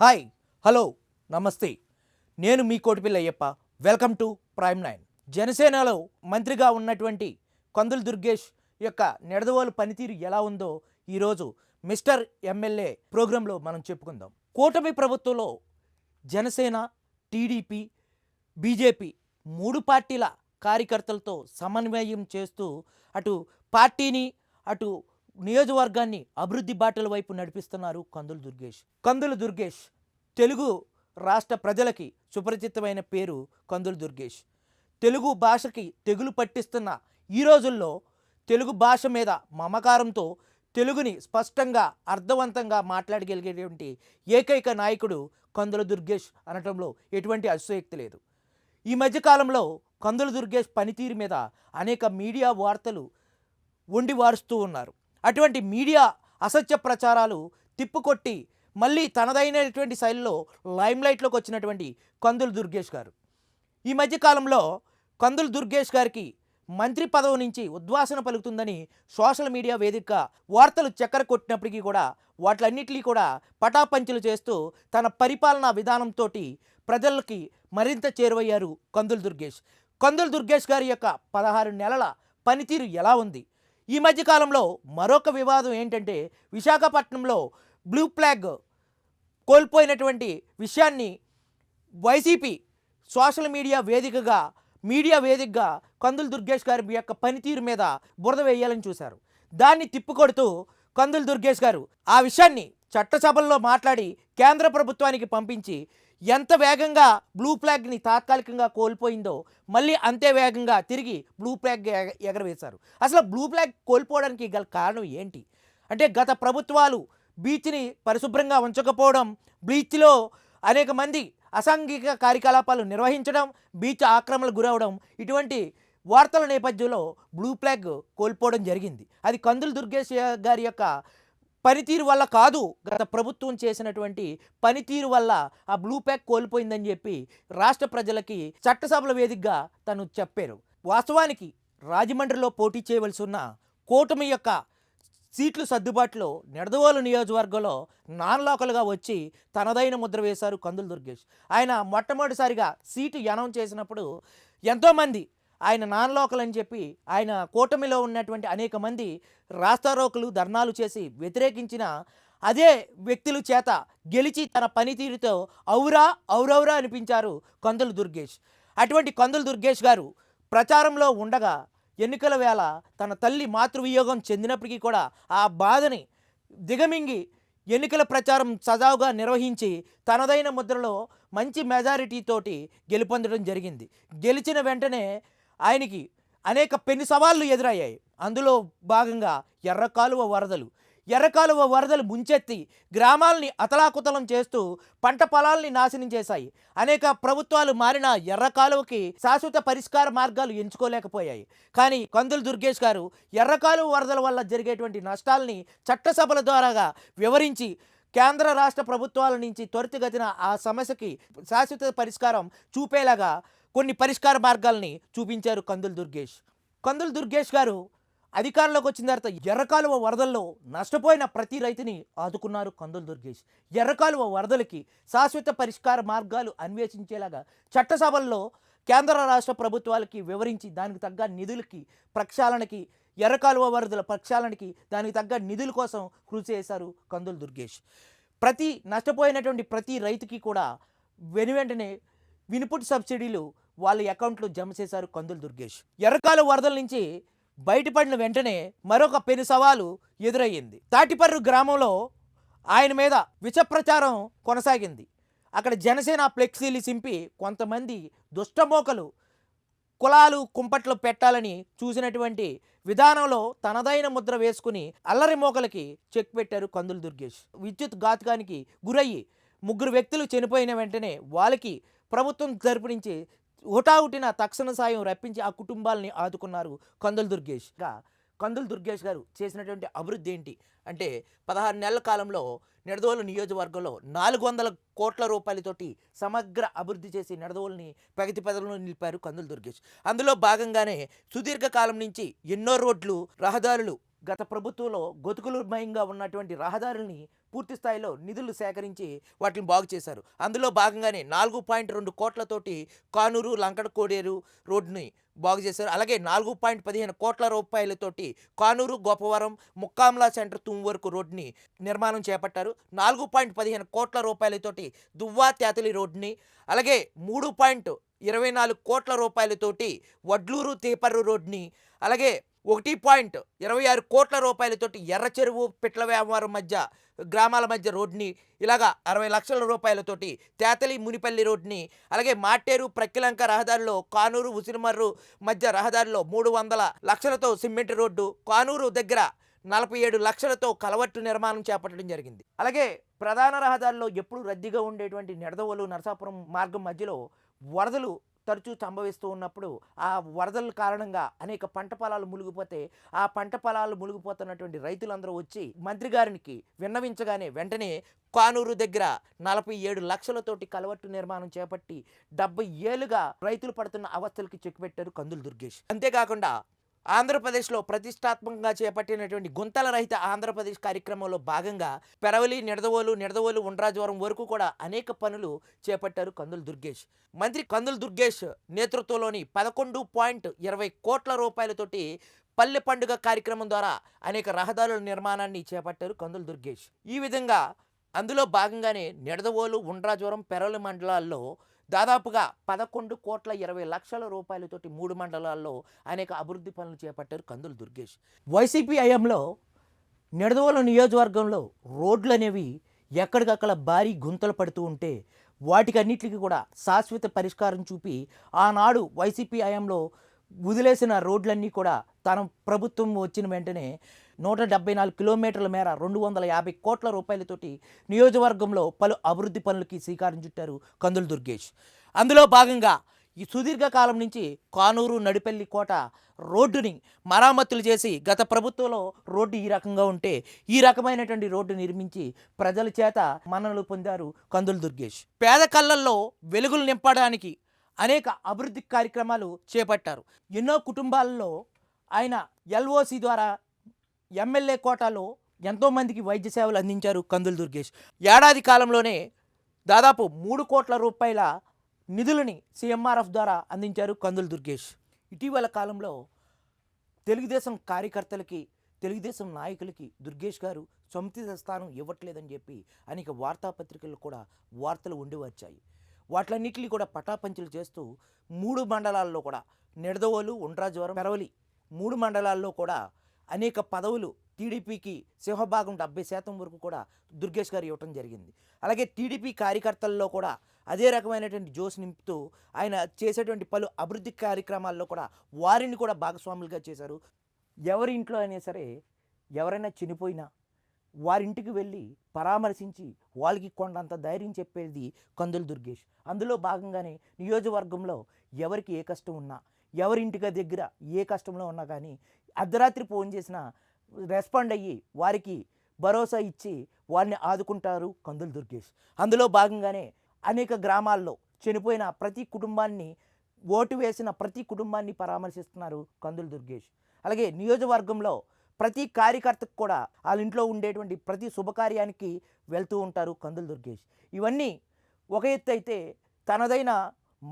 Hi, hello, నమస్తే. నేను మీ Kotipalli Ayyappa. Welcome to Prime Nine. జనసేనలో మంత్రిగా ఉన్నటువంటి కందుల దుర్గేష్ యొక్క నిడదవోలు పనితీరు ఎలా ఉందో ఈరోజు మిస్టర్ ఎమ్మెల్యే ప్రోగ్రాంలో మనం చెప్పుకుందాం. కూటమి ప్రభుత్వంలో జనసేన, టీడీపీ, బీజేపీ మూడు పార్టీల కార్యకర్తలతో సమన్వయం చేస్తూ అటు పార్టీని అటు నియోజకవర్గాన్ని అభివృద్ధి బాటల వైపు నడిపిస్తున్నారు కందుల దుర్గేష్. తెలుగు రాష్ట్ర ప్రజలకి సుపరిచితమైన పేరు కందుల దుర్గేష్. తెలుగు భాషకి తెగులు పట్టిస్తున్న ఈ రోజుల్లో తెలుగు భాష మీద మమకారంతో తెలుగుని స్పష్టంగా అర్థవంతంగా మాట్లాడగలిగేటువంటి ఏకైక నాయకుడు కందుల దుర్గేష్ అనటంలో ఎటువంటి అతిశయోక్తి లేదు. ఈ మధ్యకాలంలో కందుల దుర్గేష్ పనితీరు మీద అనేక మీడియా వార్తలు వండి వారుస్తూ ఉన్నారు. అటువంటి మీడియా అసత్య ప్రచారాలు తిప్పుకొట్టి మళ్ళీ తనదైనటువంటి శైలిలో లైమ్లైట్లోకి వచ్చినటువంటి కందుల దుర్గేష్ గారు ఈ మధ్యకాలంలో కందుల దుర్గేష్ గారికి మంత్రి పదవి నుంచి ఉద్వాసన పలుకుతుందని సోషల్ మీడియా వేదిక వార్తలు చక్కర కొట్టినప్పటికీ కూడా వాటిలన్నింటినీ కూడా పటాపంచలు చేస్తూ తన పరిపాలనా విధానంతో ప్రజలకి మరింత చేరువయ్యారు కందుల దుర్గేష్ గారి యొక్క 16 నెలల పనితీరు ఎలా ఉంది? ఈ మధ్యకాలంలో మరొక వివాదం ఏంటంటే విశాఖపట్నంలో బ్లూ ఫ్లాగ్ కోల్పోయినటువంటి విషయాన్ని వైసీపీ సోషల్ మీడియా వేదికగా కందుల దుర్గేష్ గారి యొక్క పనితీరు మీద బురద వేయాలని చూశారు. దాన్ని తిప్పికొడుతూ కందుల దుర్గేష్ గారు ఆ విషయాన్ని చట్టసభల్లో మాట్లాడి కేంద్ర ప్రభుత్వానికి పంపించి ఎంత వేగంగా బ్లూ ఫ్లాగ్ని తాత్కాలికంగా కోల్పోయిందో మళ్ళీ అంతే వేగంగా తిరిగి బ్లూ ఫ్లాగ్ ఎగరవేశారు. అసలు బ్లూ ఫ్లాగ్ కోల్పోవడానికి గల కారణం ఏంటి అంటే గత ప్రభుత్వాలు బీచ్ని పరిశుభ్రంగా ఉంచకపోవడం, బీచ్లో అనేక మంది అసాంఘిక కార్యకలాపాలు నిర్వహించడం, బీచ్ ఆక్రమణకు గురవడం, ఇటువంటి వార్తల నేపథ్యంలో బ్లూ ఫ్లాగ్ కోల్పోవడం జరిగింది. అది కందుల దుర్గేష్ గారి యొక్క పనితీరు వల్ల కాదు, గత ప్రభుత్వం చేసినటువంటి పనితీరు వల్ల ఆ బ్లూ ఫ్లాగ్ కోల్పోయిందని చెప్పి రాష్ట్ర ప్రజలకి చట్టసభల వేదికగా తను చెప్పారు. వాస్తవానికి రాజమండ్రిలో పోటీ చేయవలసి ఉన్న కూటమి యొక్క సీట్లు సర్దుబాటులో నిడదవోలు నియోజకవర్గంలో నాన్ లోకల్గా వచ్చి తనదైన ముద్ర వేశారు కందుల దుర్గేష్. ఆయన మొట్టమొదటిసారిగా సీటు అనౌన్స్ చేసినప్పుడు ఎంతోమంది ఆయన నాన్ లోకల్ అని చెప్పి ఆయన కూటమిలో ఉన్నటువంటి అనేక మంది రాస్తారోకలు ధర్నాలు చేసి వ్యతిరేకించిన అదే వ్యక్తుల చేత గెలిచి తన పనితీరుతో ఔరౌరా అనిపించారు కందుల దుర్గేష్. అటువంటి కందుల దుర్గేష్ గారు ప్రచారంలో ఉండగా ఎన్నికల వేళ తన తల్లి మాతృవియోగం చెందినప్పటికీ కూడా ఆ బాధని దిగమింగి ఎన్నికల ప్రచారం సజావుగా నిర్వహించి తనదైన ముద్రలో మంచి మెజారిటీతోటి గెలుపొందడం జరిగింది. గెలిచిన వెంటనే ఆయనకి అనేక పెను సవాళ్ళు ఎదురయ్యాయి. అందులో భాగంగా ఎర్రకాలువ వరదలు ముంచెత్తి గ్రామాలని అతలాకుతలం చేస్తూ పంట పొలాల్ని నాశనం చేశాయి. అనేక ప్రభుత్వాలు మారిన ఎర్రకాలువకి శాశ్వత పరిష్కార మార్గాలు ఎంచుకోలేకపోయాయి. కానీ కందుల దుర్గేష్ గారు ఎర్రకాలువ వరదల వల్ల జరిగేటువంటి నష్టాలని చట్టసభల ద్వారాగా వివరించి కేంద్ర రాష్ట్ర ప్రభుత్వాల నుంచి త్వరితగతిన ఆ సమస్యకి శాశ్వత పరిష్కారం చూపేలాగా కొన్ని పరిష్కార మార్గాల్ని చూపించారు కందుల దుర్గేష్ గారు అధికారంలోకి వచ్చిన తర్వాత ఎర్రకాలువ వరదల్లో నష్టపోయిన ప్రతి రైతుని ఆదుకున్నారు కందుల దుర్గేష్. ఎర్రకాలువ వరదలకి శాశ్వత పరిష్కార మార్గాలు అన్వేషించేలాగా చట్టసభల్లో కేంద్ర రాష్ట్ర ప్రభుత్వాలకి వివరించి దానికి తగ్గ నిధులకి ప్రక్షాళనకి ఎర్రకాలువ వరదల ప్రక్షాళనకి దానికి తగ్గ నిధుల కోసం కృషి చేశారు కందుల దుర్గేష్. నష్టపోయినటువంటి ప్రతి రైతుకి కూడా వెనువెంటనే ఇన్పుట్ సబ్సిడీలు వాళ్ళ అకౌంట్లో జమ చేశారు కందుల దుర్గేష్. ఎర్రకాలువ వరదల నుంచి బయటపడిన వెంటనే మరొక పెను సవాలు ఎదురయ్యింది. తాటిపర్రు గ్రామంలో ఆయన మీద విష ప్రచారం కొనసాగింది. అక్కడ జనసేన ఫ్లెక్సీలు చింపి కొంతమంది దుష్టమోకలు కులాలు కుంపట్లు పెట్టాలని చూసినటువంటి విధానంలో తనదైన ముద్ర వేసుకుని అల్లరి మోకలకి చెక్ పెట్టారు కందుల దుర్గేష్. విద్యుత్ ఘాతుకానికి గురయ్యి 3 వ్యక్తులు చనిపోయిన వెంటనే వాళ్ళకి ప్రభుత్వం తరపు నుంచి హుటాహుటిన తక్షణ సాయం రప్పించి ఆ కుటుంబాలని ఆదుకున్నారు కందుల దుర్గేష్ గారు చేసినటువంటి అభివృద్ధి ఏంటి అంటే 16 నెలల కాలంలో నిడదవోలు నియోజకవర్గంలో 400 కోట్ల రూపాయలతోటి సమగ్ర అభివృద్ధి చేసి నిడదవోలుని ప్రగతి పథంలో నిలిపారు కందుల దుర్గేష్. అందులో భాగంగానే సుదీర్ఘకాలం నుంచి ఎన్నో రోడ్లు, రహదారులు గత ప్రభుత్వంలో గొతుకులమయంగా ఉన్నటువంటి రహదారుల్ని పూర్తి స్థాయిలో నిధులు సేకరించి వాటిని బాగు చేశారు. అందులో భాగంగానే 4.2 కోట్లతోటి కానూరు లంకడ కోడేరు రోడ్డుని బాగు చేశారు. అలాగే 4.15 కోట్ల రూపాయలతోటి కానూరు గోపవరం ముక్కాంలా సెంటర్ తుమ్ వరకు రోడ్డుని నిర్మాణం చేపట్టారు. 4.15 కోట్ల రూపాయలతోటి దువ్వా తేతలి రోడ్డుని, అలాగే 3.24 కోట్ల రూపాయలతోటి వడ్లూరు తేపర్రు రోడ్డుని, అలాగే 1.26 కోట్ల రూపాయలతోటి ఎర్ర చెరువు పిట్ల వ్యాపారం మధ్య గ్రామాల మధ్య రోడ్డుని, ఇలాగా 60 లక్షల రూపాయలతోటి తేతలి మునిపల్లి రోడ్డుని, అలాగే మాటేరు ప్రక్కిలంక రహదారిలో కానూరు ఉసిరిమర్రు మధ్య రహదారిలో 300 లక్షలతో సిమెంట్ రోడ్డు, కానూరు దగ్గర 47 లక్షలతో కలవట్టు నిర్మాణం చేపట్టడం జరిగింది. అలాగే ప్రధాన రహదారిలో ఎప్పుడు రద్దీగా ఉండేటువంటి నిడదవోలు నరసాపురం మార్గం మధ్యలో వరదలు తరచూ సంభవిస్తూ ఉన్నప్పుడు ఆ వరదల కారణంగా అనేక పంట పొలాలు మునిగిపోతే ఆ పంట పొలాలు మునిగిపోతున్నటువంటి రైతులందరూ వచ్చి మంత్రి గారికి విన్నవించగానే వెంటనే కానూరు దగ్గర 47 లక్షలతోటి కలవట్టు నిర్మాణం చేపట్టి 70 ఏళ్ళుగా రైతులు పడుతున్న అవస్థలకి చెక్ పెట్టారు కందులు దుర్గేష్. అంతేకాకుండా ఆంధ్రప్రదేశ్లో ప్రతిష్టాత్మకంగా చేపట్టినటువంటి గుంతల రహిత ఆంధ్రప్రదేశ్ కార్యక్రమంలో భాగంగా పెరవలి నిడదవోలు ఉండ్రాజవరం వరకు కూడా అనేక పనులు చేపట్టారు కందులు దుర్గేష్. మంత్రి కందులు దుర్గేష్ నేతృత్వంలోని 11.20 కోట్ల రూపాయలతోటి పల్లె పండుగ కార్యక్రమం ద్వారా అనేక రహదారుల నిర్మాణాన్ని చేపట్టారు కందులు దుర్గేష్. ఈ విధంగా అందులో భాగంగానే నిడదవోలు ఉండ్రాజవరం పెరవలి మండలాల్లో దాదాపుగా 11.20 కోట్ల రూపాయలతోటి 3 మండలాల్లో అనేక అభివృద్ధి పనులు చేపట్టారు కందులు దుర్గేష్. వైసీపీ హయాంలో నిడదవోలు నియోజకవర్గంలో రోడ్లు అనేవి ఎక్కడికక్కడ భారీ గుంతలు పడుతూ ఉంటే వాటికన్నిటికీ కూడా శాశ్వత పరిష్కారం చూపి ఆనాడు వైసీపీ హయాంలో వదిలేసిన రోడ్లన్నీ కూడా తన ప్రభుత్వం వచ్చిన వెంటనే 174 కిలోమీటర్ల మేర 250 కోట్ల రూపాయలతోటి నియోజకవర్గంలో పలు అభివృద్ధి పనులకి శ్రీకారం చుట్టారు కందులు దుర్గేష్. అందులో భాగంగా ఈ సుదీర్ఘకాలం నుంచి కానూరు నడిపల్లి కోట రోడ్డుని మరామతులు చేసి గత ప్రభుత్వంలో రోడ్డు ఈ రకంగా ఉంటే ఈ రకమైనటువంటి రోడ్డు నిర్మించి ప్రజల చేత మన్ననలు పొందారు కందులు దుర్గేష్. పేద కళ్ళల్లో వెలుగులు నింపడానికి అనేక అభివృద్ధి కార్యక్రమాలు చేపట్టారు. ఎన్నో కుటుంబాలలో ఆయన ఎల్ఓసి ద్వారా ఎమ్మెల్యే కోటాలో ఎంతోమందికి వైద్య సేవలు అందించారు కందులు దుర్గేష్. ఏడాది కాలంలోనే దాదాపు 3 కోట్ల రూపాయల నిధులని సిఎంఆర్ఎఫ్ ద్వారా అందించారు కందులు దుర్గేష్. ఇటీవల కాలంలో తెలుగుదేశం కార్యకర్తలకి తెలుగుదేశం నాయకులకి దుర్గేష్ గారు సముచిత స్థానం ఇవ్వట్లేదని చెప్పి అనేక వార్తాపత్రికలు కూడా వార్తలు ఉండి వచ్చాయి. వాటిలన్నింటినీ కూడా పటాపంచలు చేస్తూ 3 మండలాల్లో కూడా నిడదవోలు ఉండ్రాజవరం పెరవలి 3 మండలాల్లో కూడా అనేక పదవులు టీడీపీకి సింహభాగం 70% వరకు కూడా దుర్గేష్ గారు ఇవ్వటం జరిగింది. అలాగే టీడీపీ కార్యకర్తల్లో కూడా అదే రకమైనటువంటి జోష్ నింపుతూ ఆయన చేసేటువంటి పలు అభివృద్ధి కార్యక్రమాల్లో కూడా వారిని కూడా భాగస్వాములుగా చేశారు. ఎవరి ఇంట్లో అయినా సరే ఎవరైనా చనిపోయినా వారింటికి వెళ్ళి పరామర్శించి వాళ్ళకి కొండంత ధైర్యం చెప్పేది కందులు దుర్గేష్. అందులో భాగంగానే నియోజకవర్గంలో ఎవరికి ఏ కష్టం ఉన్నా ఎవరింటికి దగ్గర ఏ కష్టంలో ఉన్నా కానీ అర్ధరాత్రి ఫోన్ చేసినా రెస్పాండ్ అయ్యి వారికి భరోసా ఇచ్చి వారిని ఆదుకుంటారు కందులు దుర్గేష్. అందులో భాగంగానే అనేక గ్రామాల్లో చనిపోయిన ప్రతి కుటుంబాన్ని ఓటు వేసిన ప్రతి కుటుంబాన్ని పరామర్శిస్తున్నారు కందులు దుర్గేష్. అలాగే నియోజకవర్గంలో ప్రతి కార్యకర్తకు కూడా వాళ్ళ ఇంట్లో ఉండేటువంటి ప్రతి శుభకార్యానికి వెళ్తూ ఉంటారు కందులు దుర్గేష్. ఇవన్నీ ఒక ఎత్తు అయితే తనదైన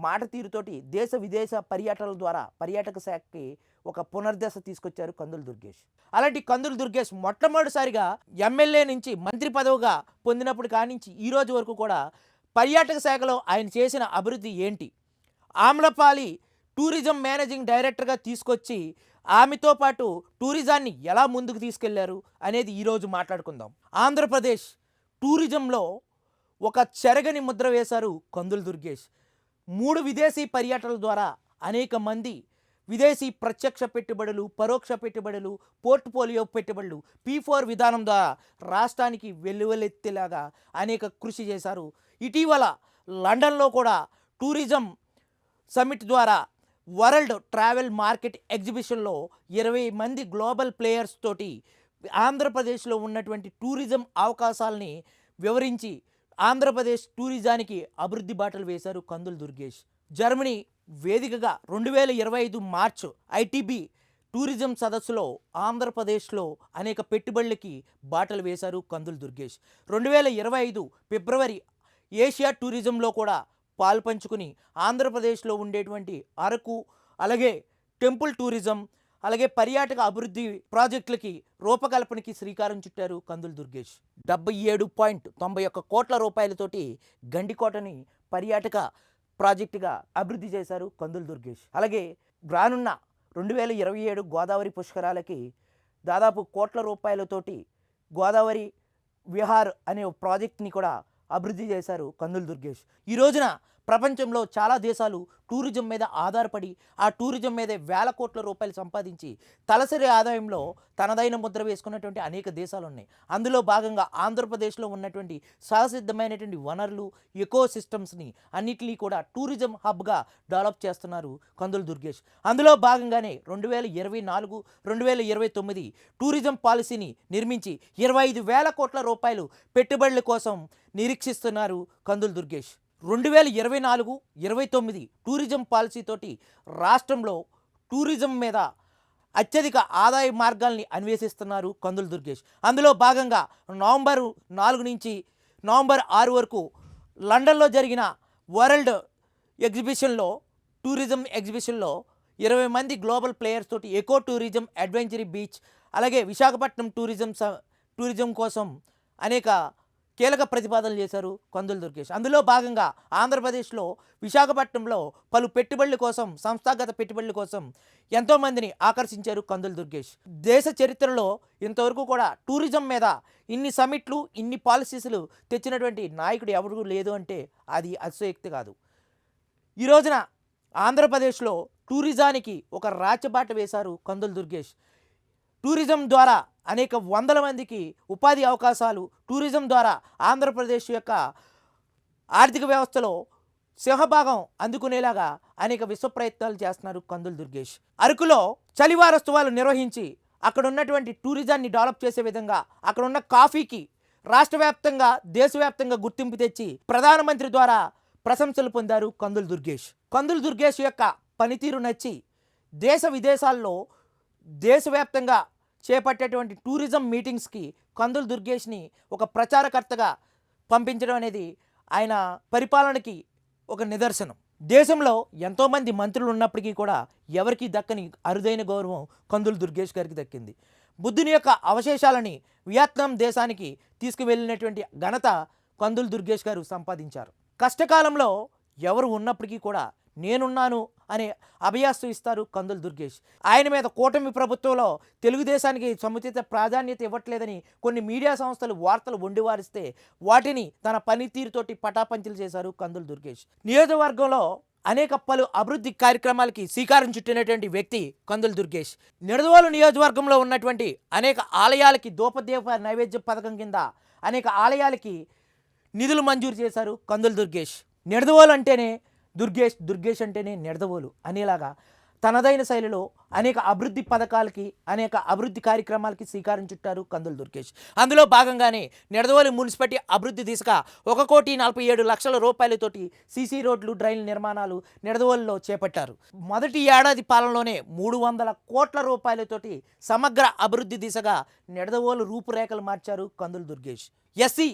మాట తీరుతోటి దేశ విదేశ పర్యటనల ద్వారా పర్యాటక శాఖకి ఒక పునర్దశ తీసుకొచ్చారు కందులు దుర్గేష్. అలాంటి కందులు దుర్గేష్ మొట్టమొదటిసారిగా ఎమ్మెల్యే నుంచి మంత్రి పదవిగా పొందినప్పుడు కానించి ఈ రోజు వరకు కూడా పర్యాటక శాఖలో ఆయన చేసిన అభివృద్ధి ఏంటి, ఆమ్లపాలి టూరిజం మేనేజింగ్ డైరెక్టర్గా తీసుకొచ్చి ఆమెతో పాటు టూరిజాన్ని ఎలా ముందుకు తీసుకెళ్లారు అనేది ఈరోజు మాట్లాడుకుందాం. ఆంధ్రప్రదేశ్ టూరిజంలో ఒక చెరగని ముద్ర వేశారు కందులు దుర్గేష్. 3 విదేశీ పర్యటనల ద్వారా అనేక మంది విదేశీ ప్రత్యక్ష పెట్టుబడులు, పరోక్ష పెట్టుబడులు, పోర్ట్ఫోలియో పెట్టుబడులు P4 విధానం ద్వారా రాష్ట్రానికి వెల్లువెత్తేలాగా అనేక కృషి చేశారు. ఇటీవల లండన్లో కూడా టూరిజం సమిట్ ద్వారా వరల్డ్ ట్రావెల్ మార్కెట్ ఎగ్జిబిషన్లో 20 మంది గ్లోబల్ ప్లేయర్స్ తోటి ఆంధ్రప్రదేశ్లో ఉన్నటువంటి టూరిజం అవకాశాలని వివరించి ఆంధ్రప్రదేశ్ టూరిజానికి అభివృద్ధి బాటలు వేశారు కందులు దుర్గేష్. జర్మనీ వేదికగా 2025 మార్చ్ ITB టూరిజం సదస్సులో ఆంధ్రప్రదేశ్లో అనేక పెట్టుబడులకి బాటలు వేశారు కందులు దుర్గేష్. 2025 ఫిబ్రవరి ఏషియా టూరిజంలో కూడా పాల్పంచుకుని ఆంధ్రప్రదేశ్లో ఉండేటువంటి అరకు, అలాగే టెంపుల్ టూరిజం, అలాగే పర్యాటక అభివృద్ధి ప్రాజెక్టులకి రూపకల్పనకి శ్రీకారం చుట్టారు కందులు దుర్గేష్. 77.91 కోట్ల రూపాయలతోటి గండికోటని పర్యాటక ప్రాజెక్టుగా అభివృద్ధి చేశారు కందులు దుర్గేష్. అలాగే రానున్న 2027 గోదావరి పుష్కరాలకి దాదాపు కోట్ల రూపాయలతోటి గోదావరి విహార్ అనే ప్రాజెక్ట్ని కూడా అభివృద్ధి చేశారు కందులు దుర్గేష్. ఈ రోజున ప్రపంచంలో చాలా దేశాలు టూరిజం మీద ఆధారపడి ఆ టూరిజం మీదే వేల కోట్ల రూపాయలు సంపాదించి తలసరి ఆదాయంలో తనదైన ముద్ర వేసుకున్నటువంటి అనేక దేశాలు ఉన్నాయి. అందులో భాగంగా ఆంధ్రప్రదేశ్లో ఉన్నటువంటి సహసిద్ధమైనటువంటి వనరులు, ఎకో సిస్టమ్స్ని అన్నిటినీ కూడా టూరిజం హబ్గా డెవలప్ చేస్తున్నారు కందులు దుర్గేష్. అందులో భాగంగానే 2024, 2029 టూరిజం పాలసీని నిర్మించి 25,000 కోట్ల రూపాయలు పెట్టుబడుల కోసం నిరీక్షిస్తున్నారు కందులు దుర్గేష్. 2024-29 టూరిజం పాలసీతోటి రాష్ట్రంలో టూరిజం మీద అత్యధిక ఆదాయ మార్గాల్ని అన్వేషిస్తున్నారు కందులు దుర్గేష్. అందులో భాగంగా నవంబర్ 4 నుంచి నవంబర్ 6 వరకు లండన్లో జరిగిన వరల్డ్ ఎగ్జిబిషన్లో, టూరిజం ఎగ్జిబిషన్లో 20 మంది గ్లోబల్ ప్లేయర్స్ తోటి ఎకో టూరిజం, అడ్వెంచరీ బీచ్, అలాగే విశాఖపట్నం టూరిజం కోసం అనేక కీలక ప్రతిపాదనలు చేశారు కందులు దుర్గేష్. అందులో భాగంగా ఆంధ్రప్రదేశ్లో విశాఖపట్నంలో పలు పెట్టుబడుల కోసం, సంస్థాగత పెట్టుబడుల కోసం ఎంతోమందిని ఆకర్షించారు కందులు దుర్గేష్. దేశ చరిత్రలో ఇంతవరకు కూడా టూరిజం మీద ఇన్ని సమిట్లు, ఇన్ని పాలసీలు తెచ్చినటువంటి నాయకుడు ఎవరు లేదు అంటే అది అతిశయోక్తి కాదు. ఈ రోజున ఆంధ్రప్రదేశ్లో టూరిజానికి ఒక రాచబాట వేశారు కందులు దుర్గేష్. టూరిజం ద్వారా అనేక వందల మందికి ఉపాధి అవకాశాలు, టూరిజం ద్వారా ఆంధ్రప్రదేశ్ యొక్క ఆర్థిక వ్యవస్థలో సింహభాగం అందుకునేలాగా అనేక విశ్వ ప్రయత్నాలు చేస్తున్నారు కందులు దుర్గేష్. అరకులో చలివారోత్సవాలు నిర్వహించి అక్కడ ఉన్నటువంటి టూరిజాన్ని డెవలప్ చేసే విధంగా అక్కడ ఉన్న కాఫీకి రాష్ట్ర వ్యాప్తంగా, దేశవ్యాప్తంగా గుర్తింపు తెచ్చి ప్రధానమంత్రి ద్వారా ప్రశంసలు పొందారు కందులు దుర్గేష్. కందులు దుర్గేష్ యొక్క పనితీరు నచ్చి దేశ విదేశాల్లో దేశవ్యాప్తంగా చేపట్టేటువంటి టూరిజం మీటింగ్స్కి కందులు దుర్గేష్ని ఒక ప్రచారకర్తగా పంపించడం అనేది ఆయన పరిపాలనకి ఒక నిదర్శనం. దేశంలో ఎంతోమంది మంత్రులు ఉన్నప్పటికీ కూడా ఎవరికి దక్కని అరుదైన గౌరవం కందులు దుర్గేష్ గారికి దక్కింది. బుద్ధుని యొక్క అవశేషాలని వియత్నాం దేశానికి తీసుకువెళ్ళినటువంటి ఘనత కందులు దుర్గేష్ గారు సంపాదించారు. కష్టకాలంలో ఎవరు ఉన్నప్పటికీ కూడా నేనున్నాను అనే అభయాస్తు ఇస్తారు కందులు దుర్గేష్. ఆయన మీద కూటమి ప్రభుత్వంలో తెలుగుదేశానికి సముచిత ప్రాధాన్యత ఇవ్వట్లేదని కొన్ని మీడియా సంస్థలు వార్తలు వండివారిస్తే వాటిని తన పనితీరుతోటి పటాపంచలు చేశారు కందులు దుర్గేష్. నియోజకవర్గంలో అనేక పలు అభివృద్ధి కార్యక్రమాలకి శ్రీకారం చుట్టినటువంటి వ్యక్తి కందులు దుర్గేష్. నిడదవోలు నియోజకవర్గంలో ఉన్నటువంటి అనేక ఆలయాలకి దూపదీప నైవేద్య పథకం కింద అనేక ఆలయాలకి నిధులు మంజూరు చేశారు కందులు దుర్గేష్. నిడదవోలు అంటేనే దుర్గేష్ అంటేనే నిడదవోలు అనేలాగా తనదైన శైలిలో అనేక అభివృద్ధి పథకాలకి, అనేక అభివృద్ధి కార్యక్రమాలకి శ్రీకారం చుట్టారు కందులు దుర్గేష్. అందులో భాగంగానే నిడదవోలు మున్సిపాలిటీ అభివృద్ధి దిశగా 1,47,00,000 రూపాయలతోటి సీసీ రోడ్లు, డ్రైన్ల నిర్మాణాలు నిడదవోలులో చేపట్టారు. మొదటి ఏడాది పాలనలోనే 300 కోట్ల రూపాయలతోటి సమగ్ర అభివృద్ధి దిశగా నిడదవోలు రూపురేఖలు మార్చారు కందులు దుర్గేష్. ఎస్సీ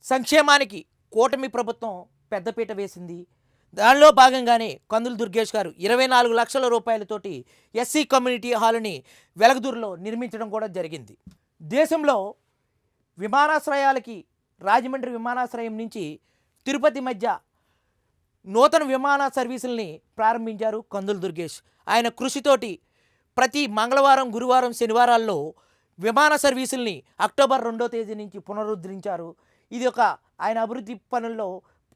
సంక్షేమానికి కూటమి ప్రభుత్వం పెద్దపీట వేసింది. దానిలో భాగంగానే కందులు దుర్గేష్ గారు 24 లక్షల రూపాయలతోటి ఎస్సీ కమ్యూనిటీ హాల్ని వెలగదూరులో నిర్మించడం కూడా జరిగింది. దేశంలో విమానాశ్రయాలకి రాజమండ్రి విమానాశ్రయం నుంచి తిరుపతి మధ్య నూతన విమాన సర్వీసుల్ని ప్రారంభించారు కందులు దుర్గేష్. ఆయన కృషితోటి ప్రతి మంగళవారం, గురువారం, శనివారాల్లో విమాన సర్వీసుల్ని అక్టోబర్ 2వ తేదీ నుంచి పునరుద్ధరించారు. ఇది ఒక ఆయన అభివృద్ధి పనుల్లో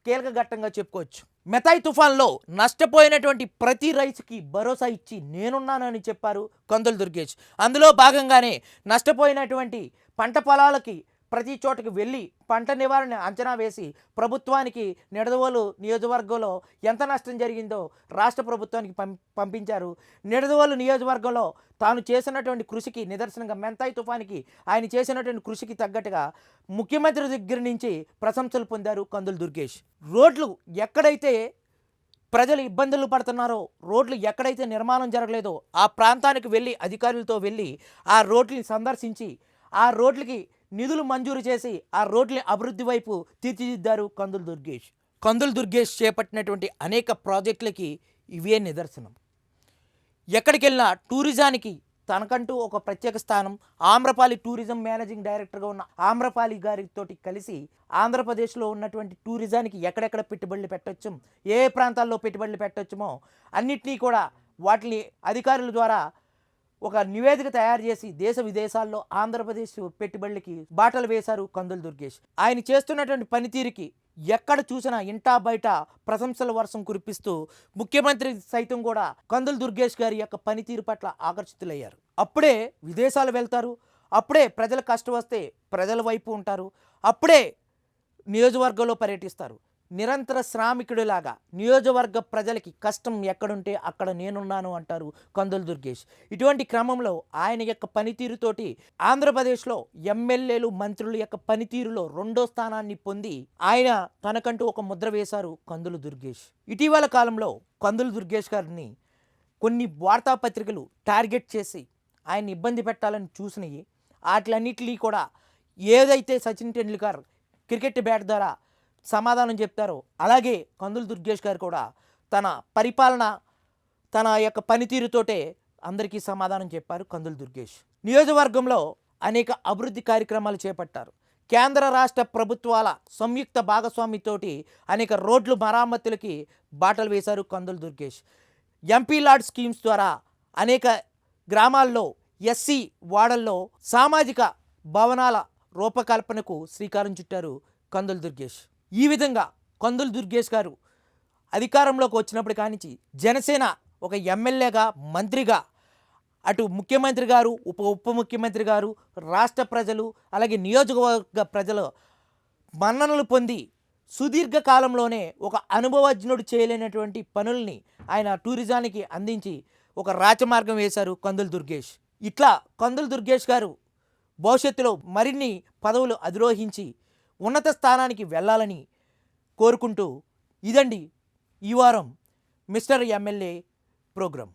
కీలక ఘట్టంగా చెప్పుకోవచ్చు. మెతాయి తుఫాన్లో నష్టపోయినటువంటి ప్రతి రైతుకి భరోసా ఇచ్చి నేనున్నానని చెప్పారు కందులు దుర్గేష్. అందులో భాగంగానే నష్టపోయినటువంటి పంట పొలాలకి ప్రతి చోటకి వెళ్ళి పంట నివారణ అంచనా వేసి ప్రభుత్వానికి నిడదవోలు నియోజకవర్గంలో ఎంత నష్టం జరిగిందో రాష్ట్ర ప్రభుత్వానికి పంపించారు. నిడదవోలు నియోజకవర్గంలో తాను చేసినటువంటి కృషికి నిదర్శనంగా మెంతాయి తుఫానికి ఆయన చేసినటువంటి కృషికి తగ్గట్టుగా ముఖ్యమంత్రి దగ్గర నుంచి ప్రశంసలు పొందారు కందులు దుర్గేష్. రోడ్లు ఎక్కడైతే ప్రజలు ఇబ్బందులు పడుతున్నారో, రోడ్లు ఎక్కడైతే నిర్మాణం జరగలేదో ఆ ప్రాంతానికి వెళ్ళి అధికారులతో వెళ్ళి ఆ రోడ్లని సందర్శించి ఆ రోడ్లకి నిధులు మంజూరు చేసి ఆ రోడ్లని అభివృద్ధి వైపు తీర్చిదిద్దారు కందుల దుర్గేష్. కందుల దుర్గేష్ చేపట్టినటువంటి అనేక ప్రాజెక్టులకి ఇవే నిదర్శనం. ఎక్కడికి వెళ్ళినా టూరిజానికి తనకంటూ ఒక ప్రత్యేక స్థానం. ఆమ్రపాలి టూరిజం మేనేజింగ్ డైరెక్టర్గా ఉన్న ఆమ్రపాలి గారితో కలిసి ఆంధ్రప్రదేశ్లో ఉన్నటువంటి టూరిజానికి ఎక్కడెక్కడ పెట్టుబడులు పెట్టొచ్చు, ఏ ప్రాంతాల్లో పెట్టుబడులు పెట్టొచ్చుమో అన్నిటినీ కూడా వాటిని అధికారుల ద్వారా ఒక నివేదిక తయారు చేసి దేశ విదేశాల్లో ఆంధ్రప్రదేశ్ పెట్టుబడులకి బాటలు వేశారు కందుల దుర్గేష్. ఆయన చేస్తున్నటువంటి పనితీరుకి ఎక్కడ చూసినా ఇంటా బయట ప్రశంసల వర్షం కురిపిస్తూ ముఖ్యమంత్రి సైతం కూడా కందుల దుర్గేష్ గారి యొక్క పనితీరు పట్ల ఆకర్షితులయ్యారు. అప్పుడే విదేశాలు వెళ్తారు, అప్పుడే ప్రజల కష్టం వస్తే ప్రజల వైపు ఉంటారు, అప్పుడే నియోజకవర్గంలో పర్యటిస్తారు. నిరంతర శ్రామికుడిలాగా నియోజకవర్గ ప్రజలకి కష్టం ఎక్కడుంటే అక్కడ నేనున్నాను అంటారు కందుల దుర్గేష్. ఇటువంటి క్రమంలో ఆయన యొక్క పనితీరుతోటి ఆంధ్రప్రదేశ్లో ఎమ్మెల్యేలు మంత్రుల యొక్క పనితీరులో 2వ స్థానాన్ని పొంది ఆయన తనకంటూ ఒక ముద్ర వేశారు కందుల దుర్గేష్. ఇటీవల కాలంలో కందుల దుర్గేష్ గారిని కొన్ని వార్తాపత్రికలు టార్గెట్ చేసి ఆయన ఇబ్బంది పెట్టాలని చూసినవి. వాటిలన్నిటినీ కూడా ఏదైతే సచిన్ టెండూల్కర్ క్రికెట్ బ్యాట్ ద్వారా సమాధానం చెప్తారో అలాగే కందుల దుర్గేష్ గారు కూడా తన పరిపాలన తన యొక్క పనితీరుతోటే అందరికీ సమాధానం చెప్పారు కందుల దుర్గేష్. నియోజకవర్గంలో అనేక అభివృద్ధి కార్యక్రమాలు చేపట్టారు. కేంద్ర రాష్ట్ర ప్రభుత్వాల సంయుక్త భాగస్వామితోటి అనేక రోడ్లు మరామతులకి బాటలు వేశారు కందుల దుర్గేష్. ఎంపీ లాడ్ స్కీమ్స్ ద్వారా అనేక గ్రామాల్లో ఎస్సీ వాడల్లో సామాజిక భవనాల రూపకల్పనకు శ్రీకారం చుట్టారు కందుల దుర్గేష్. ఈ విధంగా కందుల దుర్గేష్ గారు అధికారంలోకి వచ్చినప్పుడు కానించి జనసేన ఒక ఎమ్మెల్యేగా, మంత్రిగా అటు ముఖ్యమంత్రి గారు, ఉప ముఖ్యమంత్రి గారు, రాష్ట్ర ప్రజలు అలాగే నియోజకవర్గ ప్రజలు మన్ననలు పొంది సుదీర్ఘ కాలంలోనే ఒక అనుభవజ్ఞుడు చేయలేనటువంటి పనుల్ని ఆయన టూరిజానికి అందించి ఒక రాచమార్గం వేశారు కందుల దుర్గేష్. ఇట్లా కందుల దుర్గేష్ గారు భవిష్యత్తులో మరిన్ని పదవులు అధిరోహించి ఉన్నత స్థానానికి వెళ్ళాలని కోరుకుంటూ ఇదండి ఈ వారం మిస్టర్ ఎమ్మెల్యే ప్రోగ్రాం.